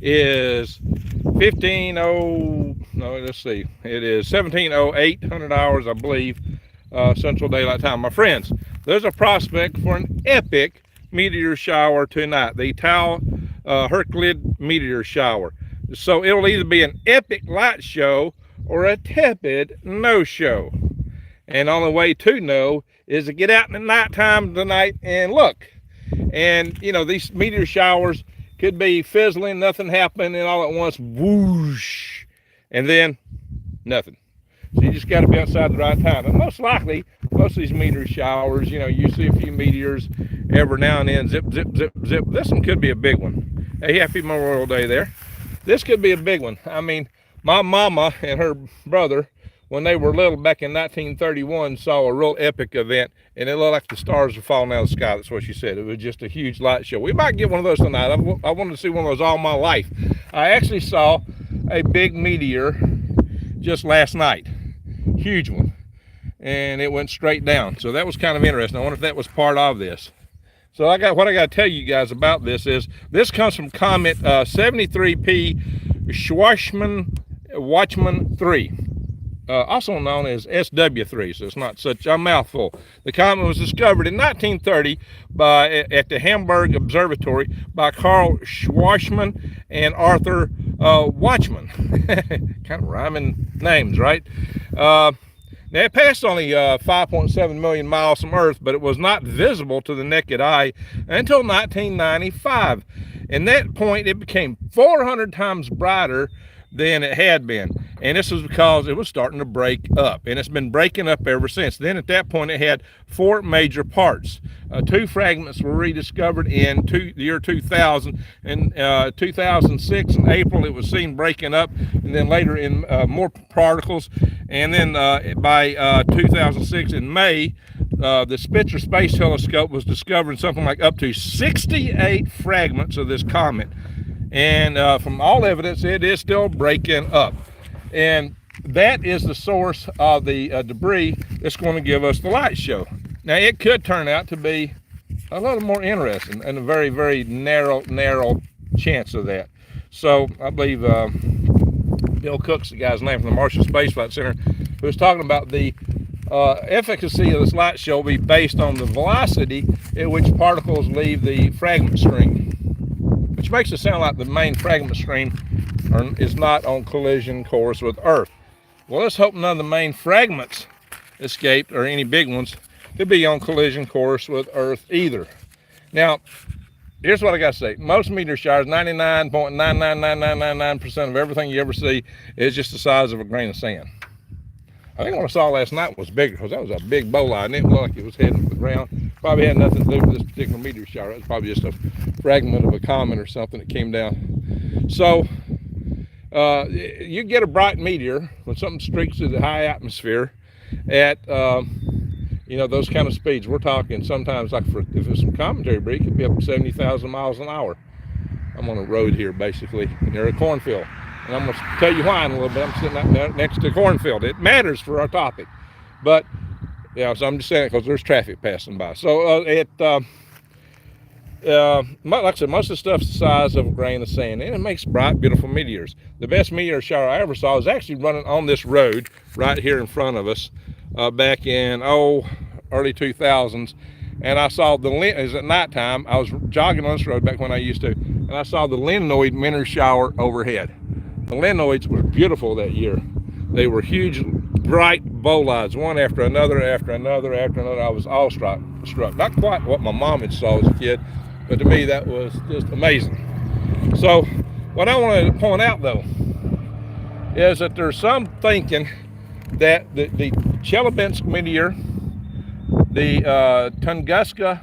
is 17:08 hours, I believe, Central Daylight Time. My friends, there's a prospect for an epic meteor shower tonight, the Tau Herculid meteor shower. So it'll either be an epic light show or a tepid no show. And the only way to know is to get out in the nighttime tonight and look. And you know, these meteor showers could be fizzling, nothing happening, and all at once, whoosh, and then nothing. So you just got to be outside the right time. And most likely, most of these meteor showers, you know, you see a few meteors every now and then, zip, zip, zip, zip. This one could be a big one. Hey, happy Memorial Day there. This could be a big one. I mean, my mama and her brother, when they were little back in 1931, saw a real epic event, and it looked like the stars were falling out of the sky. That's what she said. It was just a huge light show. We might get one of those tonight. I wanted to see one of those all my life. I actually saw a big meteor just last night, huge one, and it went straight down. So that was kind of interesting. I wonder if that was part of this. So what I got to tell you guys about this is this comes from Comet 73P Watchman 3. Also known as SW3, so it's not such a mouthful. The comet was discovered in 1930 at the Hamburg Observatory by Carl Schwarzman and Arthur Watchman. Kind of rhyming names, right? Now, it passed only 5.7 million miles from Earth, but it was not visible to the naked eye until 1995. And that point, it became 400 times brighter than it had been, and this was because it was starting to break up, and it's been breaking up ever since. Then at that point it had 4 major parts. 2 fragments were rediscovered in the year 2000. In 2006 in April it was seen breaking up, and then later in more particles, and then by 2006 in May the Spitzer Space Telescope was discovering something like up to 68 fragments of this comet. And from all evidence, it is still breaking up. And that is the source of the debris that's going to give us the light show. Now, it could turn out to be a little more interesting, and a very, very narrow chance of that. So I believe Bill Cook's the guy's name from the Marshall Space Flight Center, who was talking about the efficacy of this light show will be based on the velocity at which particles leave the fragment stream, which makes it sound like the main fragment stream is not on collision course with Earth. Well, let's hope none of the main fragments escaped, or any big ones, to be on collision course with Earth either. Now, here's what I got to say. Most meteor showers, 99.999999% of everything you ever see is just the size of a grain of sand. I think what I saw last night was bigger, because that was a big bolide, and it looked like it was heading for the ground. Probably had nothing to do with this particular meteor shower. It was probably just a fragment of a comet or something that came down. So you get a bright meteor when something streaks through the high atmosphere at you know, those kind of speeds. We're talking sometimes, like if it's some cometary debris, it could be up to 70,000 miles an hour. I'm on a road here, basically, near a cornfield. And I'm going to tell you why in a little bit. I'm sitting out next to a cornfield. It matters for our topic. But, yeah, so I'm just saying it because there's traffic passing by. So, like I said, most of the stuff's the size of a grain of sand, and it makes bright, beautiful meteors. The best meteor shower I ever saw was actually running on this road right here in front of us back in, early 2000s. And I saw it was at nighttime. I was jogging on this road back when I used to, and I saw the Linoid meteor shower overhead. The Linoids were beautiful that year. They were huge, bright bolides, one after another, after another, after another. I was awestruck. Not quite what my mom had saw as a kid, but to me that was just amazing. So what I wanted to point out, though, is that there's some thinking that the Chelyabinsk meteor, the Tunguska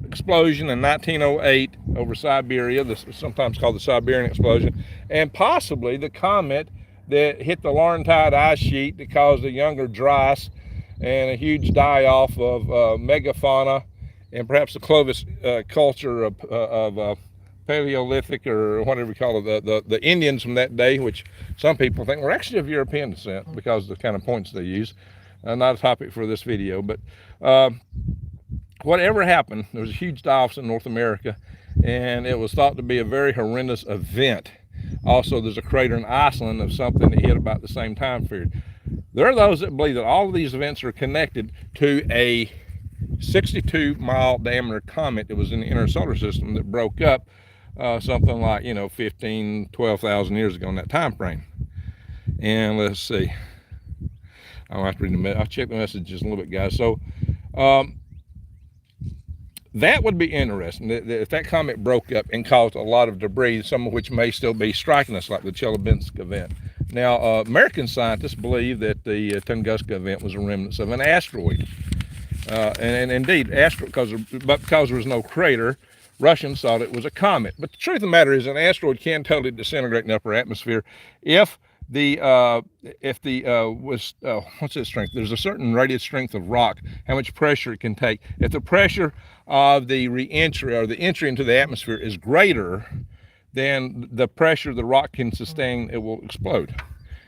explosion in 1908 over Siberia, this is sometimes called the Siberian explosion, and possibly the comet that hit the Laurentide ice sheet that caused a younger dryas and a huge die-off of megafauna, and perhaps the Clovis culture of Paleolithic, or whatever we call it, the Indians from that day, which some people think were actually of European descent because of the kind of points they use. Not a topic for this video, but whatever happened, there was a huge die-off in North America, and it was thought to be a very horrendous event. Also, there's a crater in Iceland of something that hit about the same time period. There are those that believe that all of these events are connected to a 62-mile diameter comet that was in the inner solar system that broke up something like, 12,000 years ago in that time frame. And let's see, I'll have to read I'll check the messages a little bit, guys. So that would be interesting if that comet broke up and caused a lot of debris, some of which may still be striking us, like the Chelyabinsk event. Now, American scientists believe that the Tunguska event was a remnant of an asteroid. And indeed, because there was no crater, Russians thought it was a comet. But the truth of the matter is, an asteroid can totally disintegrate in the upper atmosphere if what's its strength? There's a certain rated strength of rock, how much pressure it can take. If the pressure of the re-entry or the entry into the atmosphere is greater than the pressure the rock can sustain, it will explode,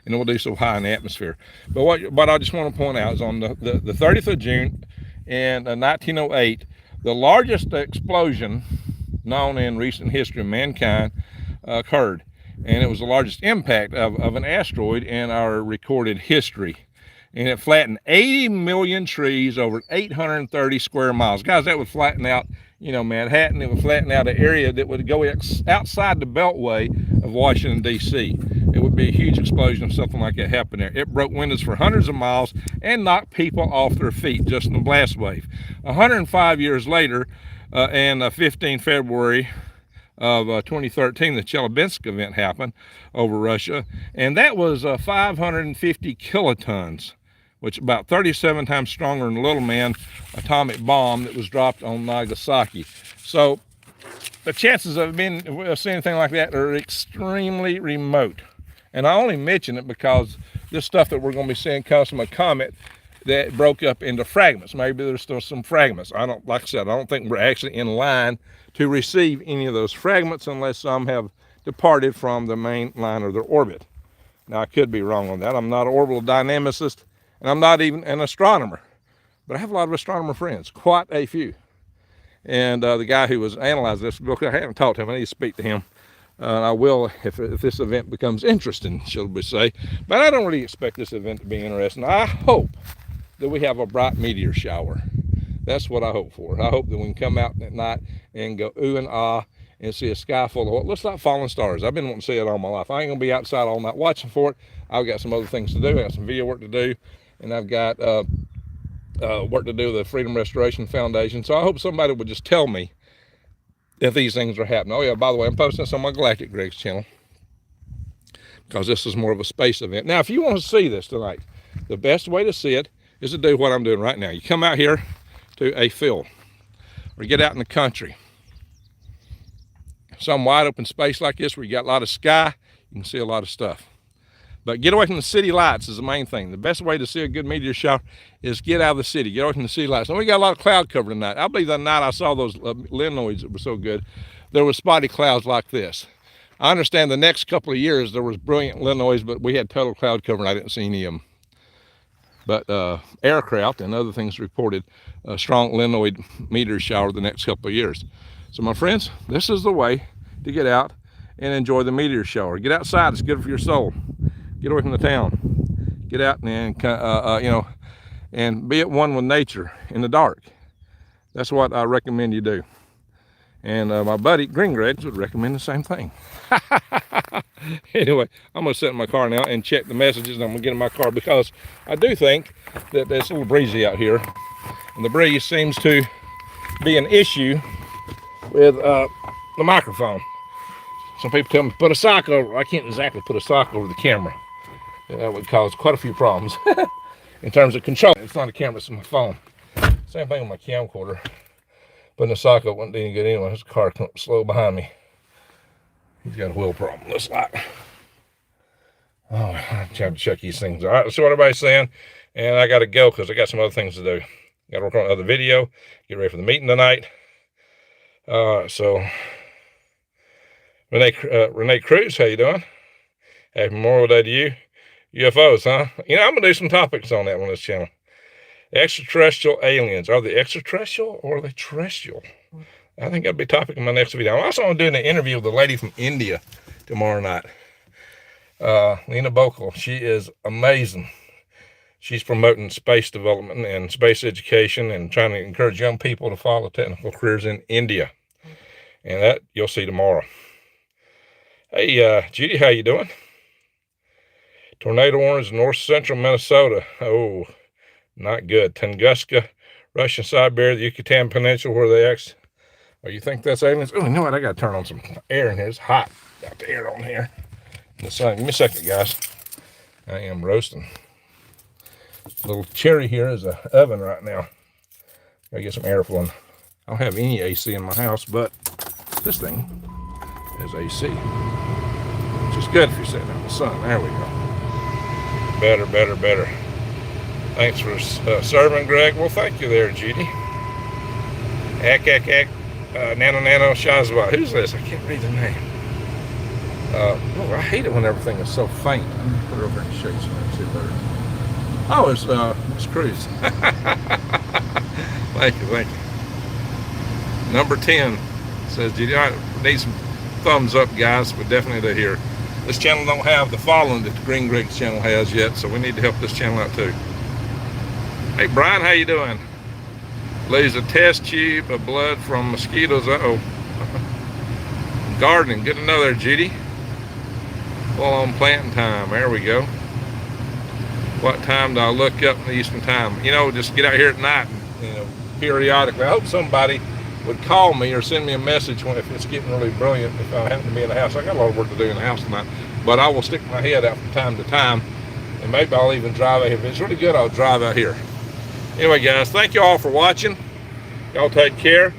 and it will do so high in the atmosphere. But what I just want to point out is on the 30th of June in 1908, the largest explosion known in recent history of mankind occurred. And it was the largest impact of an asteroid in our recorded history. And it flattened 80 million trees over 830 square miles. Guys, that would flatten out, Manhattan. It would flatten out an area that would go outside the beltway of Washington, D.C. It would be a huge explosion if something like that happened there. It broke windows for hundreds of miles and knocked people off their feet just in the blast wave. 105 years later, in 15 February, of 2013, the Chelyabinsk event happened over Russia, and that was 550 kilotons, which is about 37 times stronger than the Little Man atomic bomb that was dropped on Nagasaki. So the chances of seeing anything like that are extremely remote. And I only mention it because this stuff that we're going to be seeing comes from a comet that broke up into fragments. Maybe there's still some fragments. Like I said, I don't think we're actually in line to receive any of those fragments unless some have departed from the main line of their orbit. Now, I could be wrong on that. I'm not an orbital dynamicist, and I'm not even an astronomer. But I have a lot of astronomer friends, quite a few. And the guy who was analyzing this book, I haven't talked to him. I need to speak to him. I will if this event becomes interesting, shall we say. But I don't really expect this event to be interesting. I hope that we have a bright meteor shower. That's what I hope for. I hope that we can come out at night and go ooh and ah and see a sky full of what looks like falling stars. I've been wanting to see it all my life. I ain't gonna be outside all night watching for it. I've got some other things to do. I got some video work to do, and I've got work to do with the Freedom Restoration Foundation. So I hope somebody would just tell me if these things are happening. Oh yeah, by the way, I'm posting this on my Galactic Greg's channel because this is more of a space event. Now, if you want to see this tonight, the best way to see it is to do what I'm doing right now. You come out here to a field or get out in the country, some wide open space like this where you got a lot of sky, you can see a lot of stuff. But get away from the city lights is the main thing. The best way to see a good meteor shower is get out of the city, get away from the city lights. And we got a lot of cloud cover tonight. I believe that night I saw those linoids that were so good, there were spotty clouds like this. I understand the next couple of years there was brilliant linoids, but we had total cloud cover and I didn't see any of them. But aircraft and other things reported a strong linoid meteor shower the next couple of years. So my friends, this is the way to get out and enjoy the meteor shower. Get outside, it's good for your soul. Get away from the town. Get out and and be at one with nature in the dark. That's what I recommend you do. And my buddy Green Gregs would recommend the same thing. Anyway, I'm going to sit in my car now and check the messages, and I'm going to get in my car because I do think that it's a little breezy out here. And the breeze seems to be an issue with the microphone. Some people tell me put a sock over. I can't exactly put a sock over the camera. That would cause quite a few problems in terms of control. It's not a camera, it's my phone. Same thing with my camcorder. Putting a sock up wouldn't do any good anyway. There's a car coming up slow behind me. He's got a wheel problem, looks like. Oh, I'm trying to check these things. All right, let's see what everybody's saying. And I got to go because I got some other things to do. Got to work on another video, get ready for the meeting tonight. So, Renee Cruz, how you doing? Happy Memorial Day to you. UFOs, huh? I'm going to do some topics on that on this channel. Extraterrestrial aliens. Are they extraterrestrial or are they terrestrial? I think that'll be a topic in my next video. I'm also going to do an interview with a lady from India tomorrow night. Lena Bokel. She is amazing. She's promoting space development and space education and trying to encourage young people to follow technical careers in India. And that you'll see tomorrow. Hey, Judy, how you doing? Tornado warnings in north central Minnesota. Oh, not good. Tunguska, Russian Siberia, the Yucatan Peninsula, where they actually... Oh, you think that's aliens? Oh, you know what? I got to turn on some air in here. It's hot. Got the air on here. The sun. Give me a second, guys. I am roasting. Little cherry here is an oven right now. Gotta get some air flowing. I don't have any AC in my house, but this thing is AC, which is good if you're sitting in the sun. There we go. Better, better, better. Thanks for serving, Greg. Well, thank you there, Judy. Nano Shazwa. Who's this? I can't read the name. Oh, I hate it when everything is so faint. I'm gonna put it over and show you something. See better. Oh, it's Cruz. Thank you, thank you. Number 10 says, Judy, I need some thumbs up, guys. We definitely do here. This channel don't have the following that the Green Greg's channel has yet, so we need to help this channel out too. Hey, Brian, how you doing? Lose a test tube of blood from mosquitoes. Uh-oh. Gardening, good to know there, Judy. Full on planting time. There we go. What time do I look up in the Eastern time? You know, just get out here at night, and, periodically. I hope somebody would call me or send me a message if it's getting really brilliant, if I happen to be in the house. I got a lot of work to do in the house tonight, but I will stick my head out from time to time, and maybe I'll even drive out here. If it's really good, I'll drive out here. Anyway, guys, thank you all for watching. Y'all take care,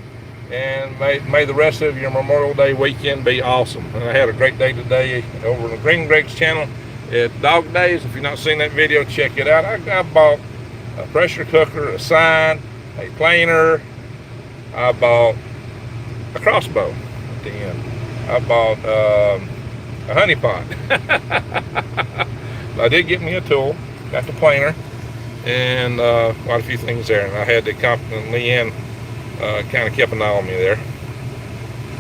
and may the rest of your Memorial Day weekend be awesome. And I had a great day today over on the Green Greg's channel at Dog Days. If you've not seen that video, check it out. I bought a pressure cooker, a sign, a planer. I bought a crossbow at the end. I bought a honey pot. I did get me a tool, got the planer, and quite a few things there. And I had to compliment Leanne, kind of kept an eye on me there.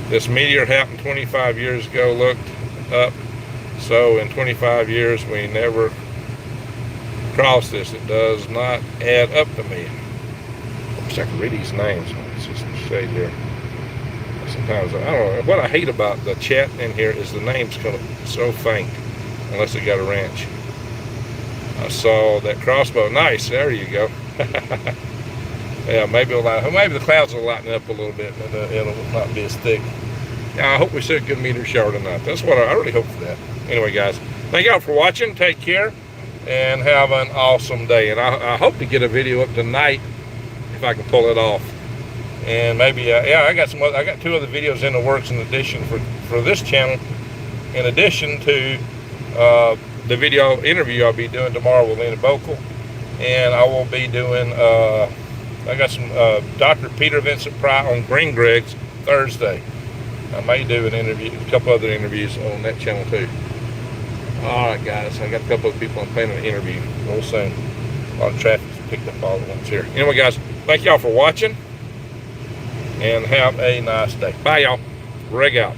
This meteor happened 25 years ago, looked up. So in 25 years, we never crossed this. It does not add up to me. I wish I could read these names. It's just a shade here. Sometimes, I don't know. What I hate about the chat in here is the names come so faint, unless they got a wrench. I saw that crossbow. Nice. There you go. Yeah, maybe the clouds will lighten up a little bit, and it'll not be as thick. Yeah, I hope we see a good meteor shower tonight. That's what I really hope for that. Anyway, guys, thank y'all for watching. Take care, and have an awesome day. And I hope to get a video up tonight if I can pull it off. And maybe, yeah, I got two other videos in the works in addition for this channel, in addition to the video interview I'll be doing tomorrow with Lena Bokel. And I will be doing, I got some Dr. Peter Vincent Pry on Green Greg's Thursday. I may do an interview, a couple other interviews on that channel too. All right, guys, I got a couple of people I'm planning to interview real soon. A lot of traffic picked up all at once here. Anyway, guys, thank y'all for watching, and have a nice day. Bye, y'all. Greg out.